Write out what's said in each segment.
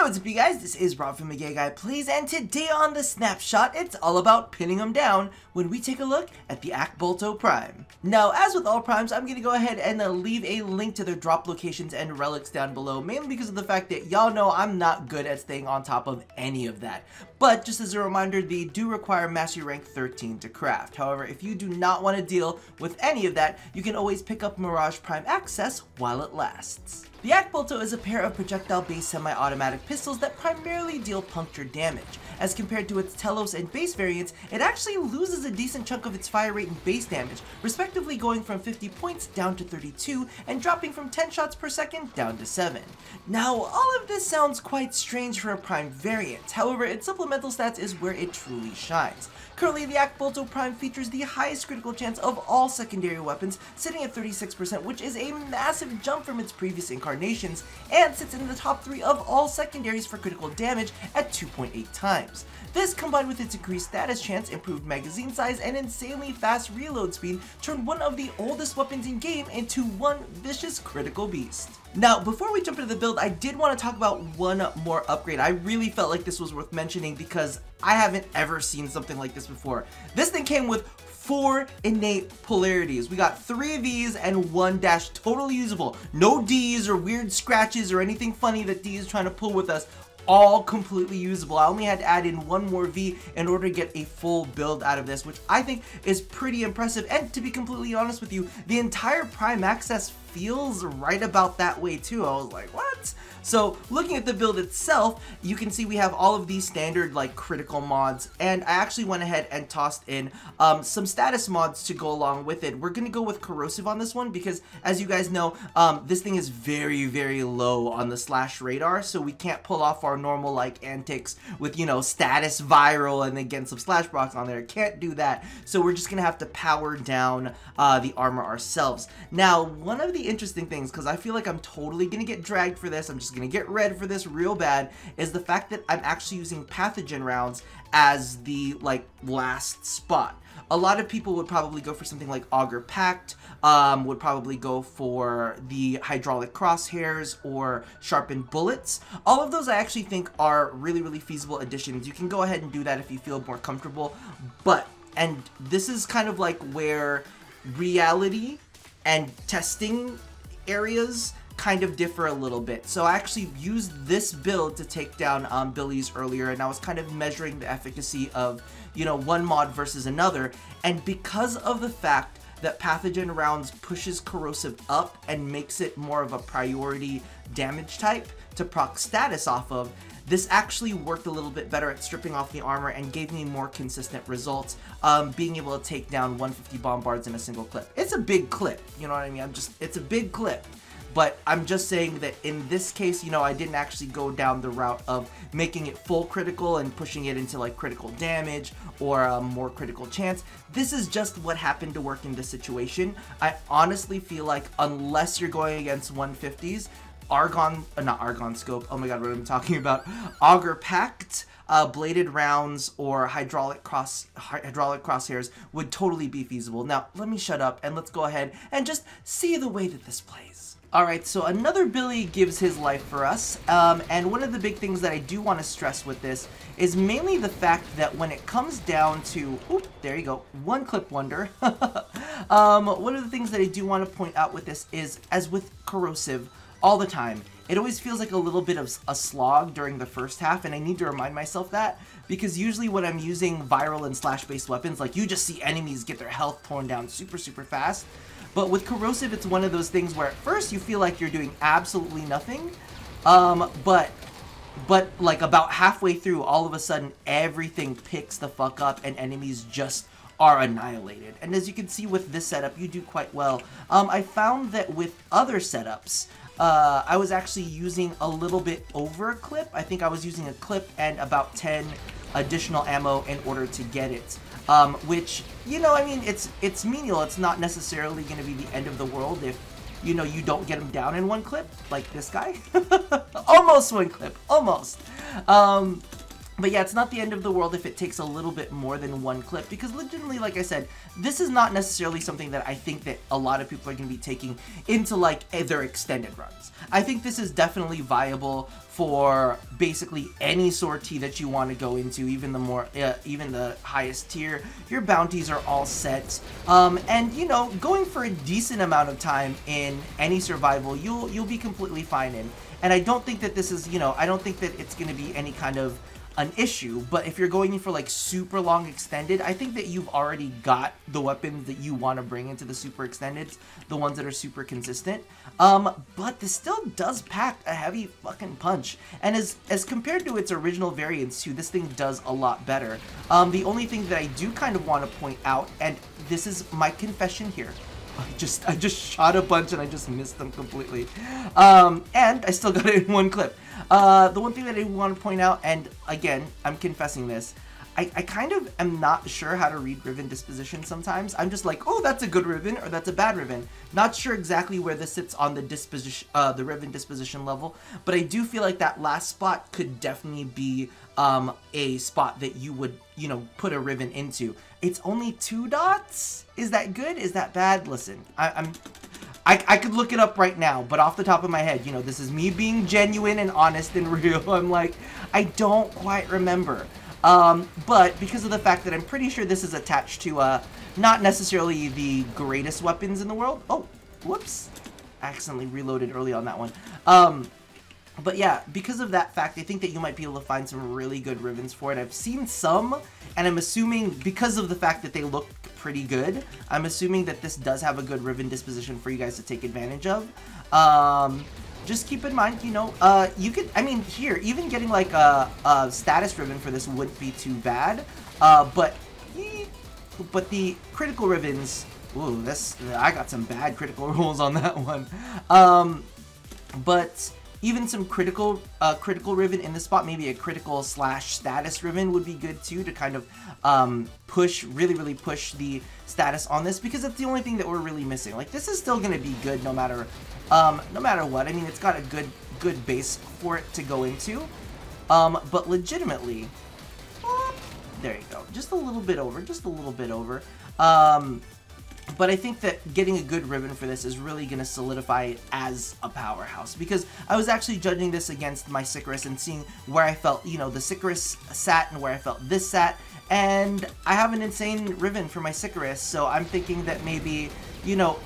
What's up, you guys? This is Rob from the Gay Guy Plays, and today on the Snapshot, it's all about pinning them down when we take a look at the Akbolto Prime. Now, as with all primes, I'm going to go ahead and leave a link to their drop locations and relics down below, mainly because of the fact that y'all know I'm not good at staying on top of any of that. But just as a reminder, they do require Mastery Rank 13 to craft. However, if you do not want to deal with any of that, you can always pick up Mirage Prime Access while it lasts. The Akbolto is a pair of projectile-based semi-automatic pistols that primarily deal puncture damage. As compared to its Telos and base variants, it actually loses a decent chunk of its fire rate and base damage, respectively going from 50 points down to 32 and dropping from 10 shots per second down to 7. Now, all of this sounds quite strange for a Prime variant, however, its supplemental stats is where it truly shines. Currently, the Akbolto Prime features the highest critical chance of all secondary weapons, sitting at 36%, which is a massive jump from its previous incarnations, and sits in the top 3 of all secondaries for critical damage at 2.8 times. This, combined with its increased status chance, improved magazine size, and insanely fast reload speed, turned one of the oldest weapons in game into one vicious critical beast. Now, before we jump into the build, I did want to talk about one more upgrade. I really felt like this was worth mentioning because I haven't ever seen something like this before. This thing came with 4 innate polarities. We got 3 of these and 1 dash totally usable. No D's or weird scratches or anything funny that D is trying to pull with us. All completely usable. I only had to add in 1 more V in order to get a full build out of this, which I think is pretty impressive. And to be completely honest with you, the entire Prime Access feels right about that way too. I was like, what? So looking at the build itself, you can see we have all of these standard like critical mods, and I actually went ahead and tossed in some status mods to go along with it. We're gonna go with corrosive on this one because, as you guys know, this thing is very low on the slash radar, so we can't pull off our normal like antics with, you know, status viral and then get some slash blocks on there. Can't do that, so we're just gonna have to power down the armor ourselves. Now, one of the interesting things, because I feel like I'm totally gonna get dragged for this, I'm just gonna get red for this real bad, is the fact that I'm actually using pathogen rounds as the like last spot. A lot of people would probably go for something like Augur Pact, would probably go for the hydraulic crosshairs or sharpened bullets. All of those I actually think are really feasible additions. You can go ahead and do that if you feel more comfortable, but, and this is kind of like where reality and testing areas kind of differ a little bit. So I actually used this build to take down Billy's earlier, and I was kind of measuring the efficacy of, you know, one mod versus another, and because of the fact that pathogen rounds pushes corrosive up and makes it more of a priority damage type to proc status off of, this actually worked a little bit better at stripping off the armor and gave me more consistent results, being able to take down 150 bombards in a single clip. It's a big clip, you know what I mean? It's a big clip. But I'm just saying that in this case, you know, I didn't actually go down the route of making it full critical and pushing it into like critical damage or more critical chance. This is just what happened to work in this situation. I honestly feel like unless you're going against 150s, not Argon Scope, oh my god, what am I talking about? Augur Pact, bladed rounds or hydraulic crosshairs would totally be feasible. Now, let me shut up and let's go ahead and just see the way that this plays. Alright, so another Billy gives his life for us, and one of the big things that I do want to stress with this is mainly the fact that when it comes down to, oop, there you go, one clip wonder, one of the things that I do want to point out with this is, as with corrosive, all the time, it always feels like a little bit of a slog during the first half, and I need to remind myself that, because usually when I'm using viral and slash-based weapons, like, you just see enemies get their health torn down super fast. But with corrosive, it's one of those things where at first you feel like you're doing absolutely nothing, but like about halfway through, all of a sudden, everything picks the fuck up and enemies just are annihilated. And as you can see with this setup, you do quite well. I found that with other setups, I was actually using a little bit over a clip. I think I was using a clip and about 10 additional ammo in order to get it. Which, you know, I mean, it's menial. It's not necessarily going to be the end of the world if, you know, you don't get him down in one clip, like this guy. Almost one clip, almost. But yeah, it's not the end of the world if it takes a little bit more than one clip, because legitimately, like I said, this is not necessarily something that I think that a lot of people are going to be taking into like their extended runs. I think this is definitely viable for basically any sortie that you want to go into, even the highest tier. Your bounties are all set, and you know, going for a decent amount of time in any survival, you'll be completely fine in. And I don't think that this is, you know, I don't think that it's going to be any kind of an issue, but if you're going in for like super long extended, I think that you've already got the weapons that you want to bring into the super extended, the ones that are super consistent. But this still does pack a heavy fucking punch, and as compared to its original variants too, this thing does a lot better. The only thing that I do kind of want to point out, and this is my confession here, I just shot a bunch and I just missed them completely. And I still got it in one clip. The one thing that I want to point out, and again, I'm confessing this, I kind of am not sure how to read Riven disposition sometimes. I'm just like, oh, that's a good Riven, or that's a bad Riven. Not sure exactly where this sits on the disposition, the Riven disposition level, but I do feel like that last spot could definitely be a spot that you would, you know, put a Riven into. It's only 2 dots? Is that good? Is that bad? Listen, I could look it up right now, but off the top of my head, you know, this is me being genuine and honest and real. I'm like, I don't quite remember. But because of the fact that I'm pretty sure this is attached to, not necessarily the greatest weapons in the world. Oh, whoops. I accidentally reloaded early on that one. But yeah, because of that fact, I think that you might be able to find some really good Rivens for it. I've seen some, and I'm assuming because of the fact that they look pretty good, I'm assuming that this does have a good Riven disposition for you guys to take advantage of. Just keep in mind, you know, you could, I mean, here, even getting like a status Riven for this wouldn't be too bad. But the critical Rivens, ooh, I got some bad critical rolls on that one. But even some critical Riven in the spot, maybe a critical / status Riven would be good too, to kind of really push the status on this, because it's the only thing that we're really missing. Like, this is still going to be good no matter what. I mean, it's got a good base for it to go into, but legitimately, there you go, just a little bit over. But I think that getting a good Riven for this is really going to solidify it as a powerhouse, because I was actually judging this against my Sicarus and seeing where I felt, you know, the Sicarus sat and where I felt this sat, and I have an insane Riven for my Sicarus, so I'm thinking that maybe, you know,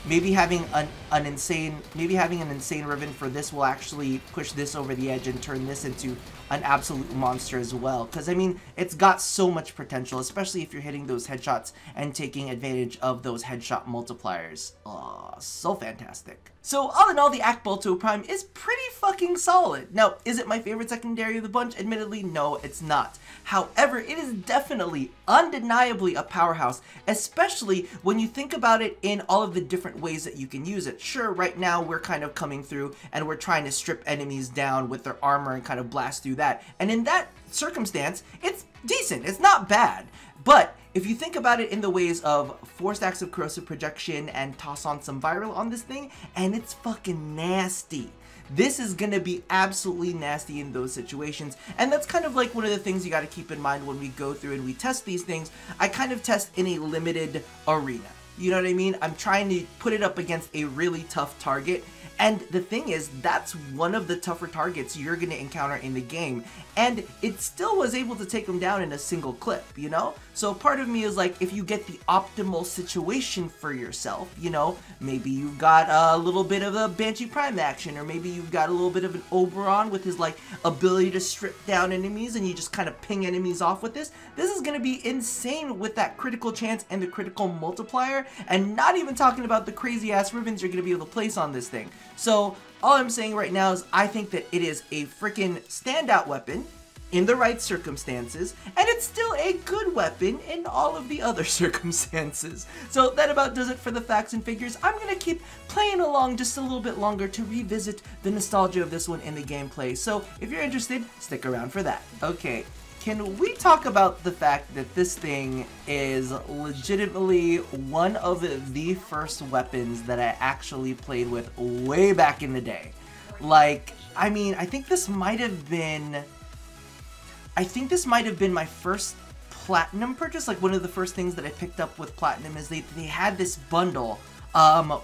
maybe having an insane Riven for this will actually push this over the edge and turn this into an absolute monster as well. Because, I mean, it's got so much potential, especially if you're hitting those headshots and taking advantage of those headshot multipliers. Oh, so fantastic. So, all in all, the Akbolto Prime is pretty fucking solid. Now, is it my favorite secondary of the bunch? Admittedly, no, it's not. However, it is definitely, undeniably a powerhouse, especially when you think about it in all of the different ways that you can use it. Sure, right now we're kind of coming through and we're trying to strip enemies down with their armor and kind of blast through that. And in that circumstance, it's decent, it's not bad. But if you think about it in the ways of 4 stacks of corrosive projection and toss on some viral on this thing, and it's fucking nasty. This is gonna be absolutely nasty in those situations, and that's kind of like one of the things you gotta keep in mind when we go through and we test these things. I kind of test in a limited arena. You know what I mean? I'm trying to put it up against a really tough target. And the thing is, that's one of the tougher targets you're going to encounter in the game. And it still was able to take them down in a single clip, you know? So part of me is like, if you get the optimal situation for yourself, you know, maybe you've got a little bit of a Banshee Prime action, or maybe you've got a little bit of an Oberon with his, like, ability to strip down enemies, and you just kind of ping enemies off with this. This is going to be insane with that critical chance and the critical multiplier, and not even talking about the crazy-ass Rivens you're going to be able to place on this thing. So, all I'm saying right now is I think that it is a freaking standout weapon in the right circumstances, and it's still a good weapon in all of the other circumstances. So that about does it for the facts and figures. I'm gonna keep playing along just a little bit longer to revisit the nostalgia of this one in the gameplay. So if you're interested, stick around for that. Okay. Can we talk about the fact that this thing is legitimately one of the first weapons that I actually played with way back in the day? Like, I mean, I think this might have been I think this might have been my first platinum purchase. Like one of the first things that I picked up with platinum is they had this bundle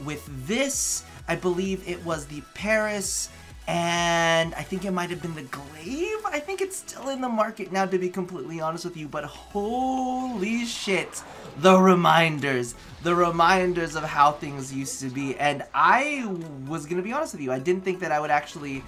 with this, I believe it was the Paris, and I think it might have been the Glaive. I think it's still in the market now, to be completely honest with you, but holy shit, the reminders of how things used to be. And I was gonna be honest with you, I didn't think that I would actually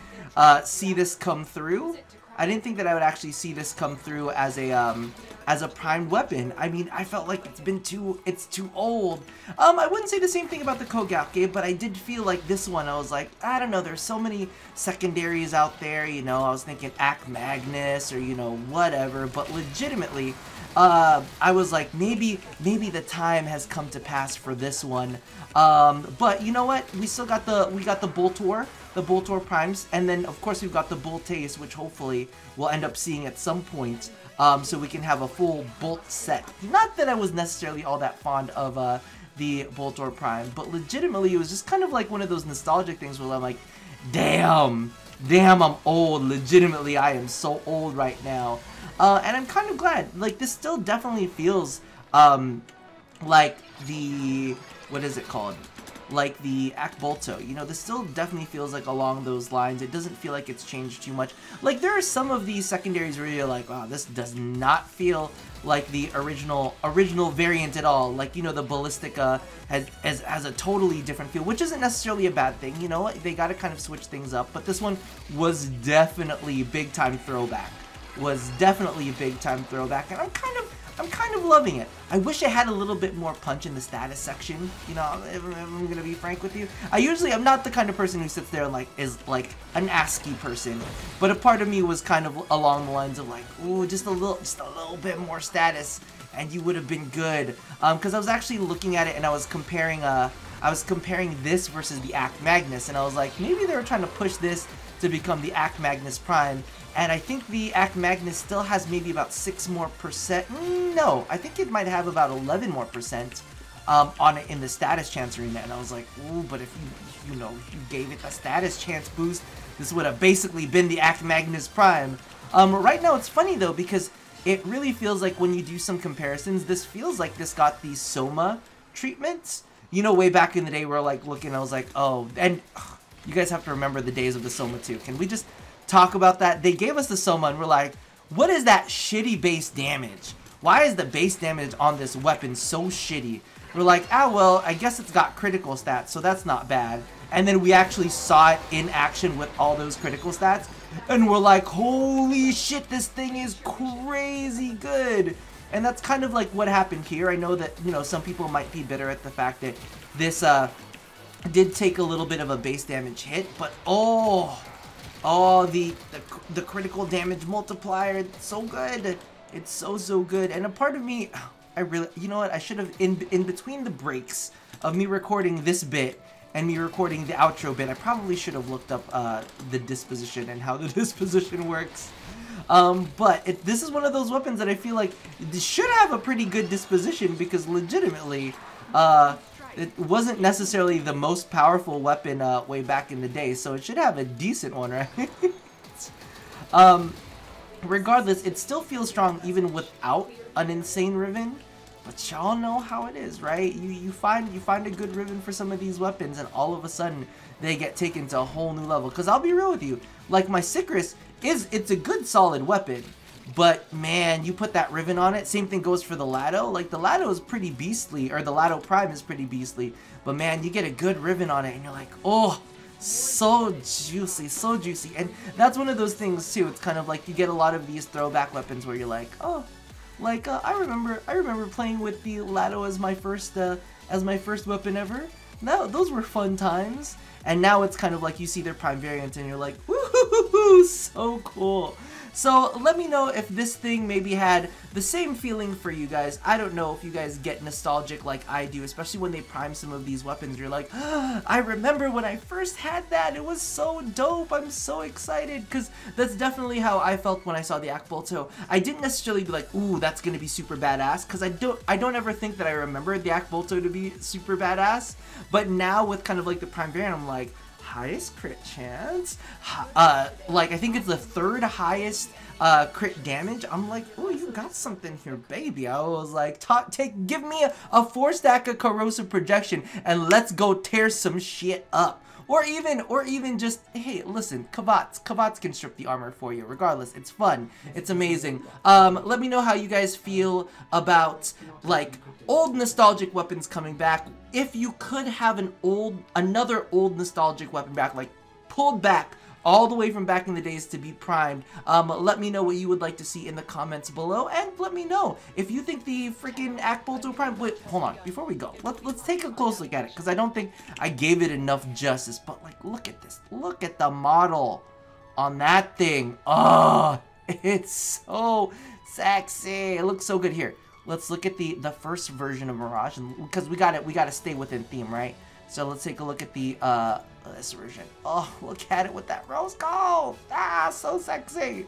see this come through. I didn't think that I would actually see this come through as a primed weapon. I mean, I felt like it's too old. I wouldn't say the same thing about the Kogake, but I did feel like this one, I was like, I don't know, there's so many secondaries out there, you know, I was thinking Ak Magnus or, you know, whatever, but legitimately, I was like, maybe the time has come to pass for this one. But you know what? We still got the Boltor Primes, and then of course we've got the Boltace, which hopefully we'll end up seeing at some point, so we can have a full Bolt set. Not that I was necessarily all that fond of the Boltor Prime, but legitimately it was just kind of like one of those nostalgic things where I'm like, damn, I'm old. Legitimately, I am so old right now. And I'm kind of glad. Like, this still definitely feels like the, what is it called? Like the Akbolto, you know, this still definitely feels like along those lines. It doesn't feel like it's changed too much. Like, there are some of these secondaries where you're like, wow, this does not feel like the original variant at all. Like, you know, the Ballistica has a totally different feel, which isn't necessarily a bad thing, you know, they gotta kind of switch things up, but this one was definitely big time throwback. And I'm kind of loving it. I wish it had a little bit more punch in the status section, you know, if I'm gonna be frank with you. I'm not the kind of person who sits there and like, is like an ASCII person, but a part of me was kind of along the lines of like, ooh, just a little bit more status, and you would have been good. Because I was actually looking at it and I was comparing this versus the Ak Magnus, and I was like, maybe they were trying to push this to become the Ak Magnus Prime. And I think the Ak Magnus still has maybe about 6% more. No, I think it might have about 11% more on it in the status chance arena. And I was like, ooh, but if you gave it the status chance boost, this would have basically been the Ak Magnus Prime. Right now, it's funny though, because it really feels like when you do some comparisons, this feels like this got the Soma treatments. You know, way back in the day, we're like looking, I was like, oh, and you guys have to remember the days of the Soma too. Can we just talk about that? They gave us the Soma and we're like, what is that shitty base damage? Why is the base damage on this weapon so shitty? We're like, ah, well, I guess it's got critical stats, so that's not bad. And then we actually saw it in action with all those critical stats, and we're like, holy shit, this thing is crazy good. And that's kind of like what happened here. I know that, you know, some people might be bitter at the fact that this did take a little bit of a base damage hit, but the critical damage multiplier, it's so good. It's so good. And a part of me, I really, you know what, I should have, in between the breaks of me recording this bit and me recording the outro bit, I probably should have looked up the disposition and how the disposition works. But this is one of those weapons that I feel like this should have a pretty good disposition, because legitimately, it wasn't necessarily the most powerful weapon way back in the day, so it should have a decent one, right? Regardless, it still feels strong even without an insane Riven, but y'all know how it is, right? You find a good Riven for some of these weapons, and all of a sudden they get taken to a whole new level. Because I'll be real with you, like my Sycris it's a good solid weapon, but man, you put that Riven on it. Same thing goes for the Lado. Like, the Lado is pretty beastly, or the Lado Prime is pretty beastly, but man, you get a good Riven on it and you're like, oh, so juicy. And that's one of those things too. It's kind of like you get a lot of these throwback weapons where you're like, oh, like I remember playing with the Lado as my first weapon ever. No, those were fun times. And now it's kind of like you see their Prime variant and you're like, woohoo, so cool. So let me know if this thing maybe had the same feeling for you guys. I don't know if you guys get nostalgic like I do, especially when they prime some of these weapons. You're like, ah, I remember when I first had that. It was so dope. I'm so excited, because that's definitely how I felt when I saw the Akbolto. I didn't necessarily be like, ooh, that's gonna be super badass, because I don't ever think that I remember the Akbolto to be super badass. But now with kind of like the prime variant, I'm like, highest crit chance. Like, I think it's the 3rd highest crit damage. I'm like, oh, you got something here, baby. I was like, give me a 4-stack of corrosive projection and let's go tear some shit up. Or even just, hey, listen, Kavats can strip the armor for you. Regardless, it's fun. It's amazing. Let me know how you guys feel about, like, old nostalgic weapons coming back. If you could have another old nostalgic weapon back, like, pulled back all the way from back in the days to be primed, let me know what you would like to see in the comments below, and let me know if you think the freaking Akbolto Prime. Wait, hold on, before we go, let's take a close look at it, because I don't think I gave it enough justice. But like, look at this, look at the model on that thing. Oh, it's so sexy. It looks so good. Here, let's look at the first version of Mirage, and because we gotta stay within theme, right? So let's take a look at the this version. Oh, look at it with that rose gold. Ah, so sexy.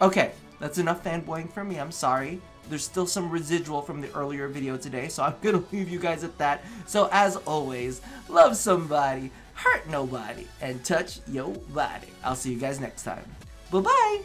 Okay, that's enough fanboying for me. I'm sorry. There's still some residual from the earlier video today, so I'm gonna leave you guys at that. So as always, love somebody, hurt nobody, and touch your body. I'll see you guys next time. Bye-bye.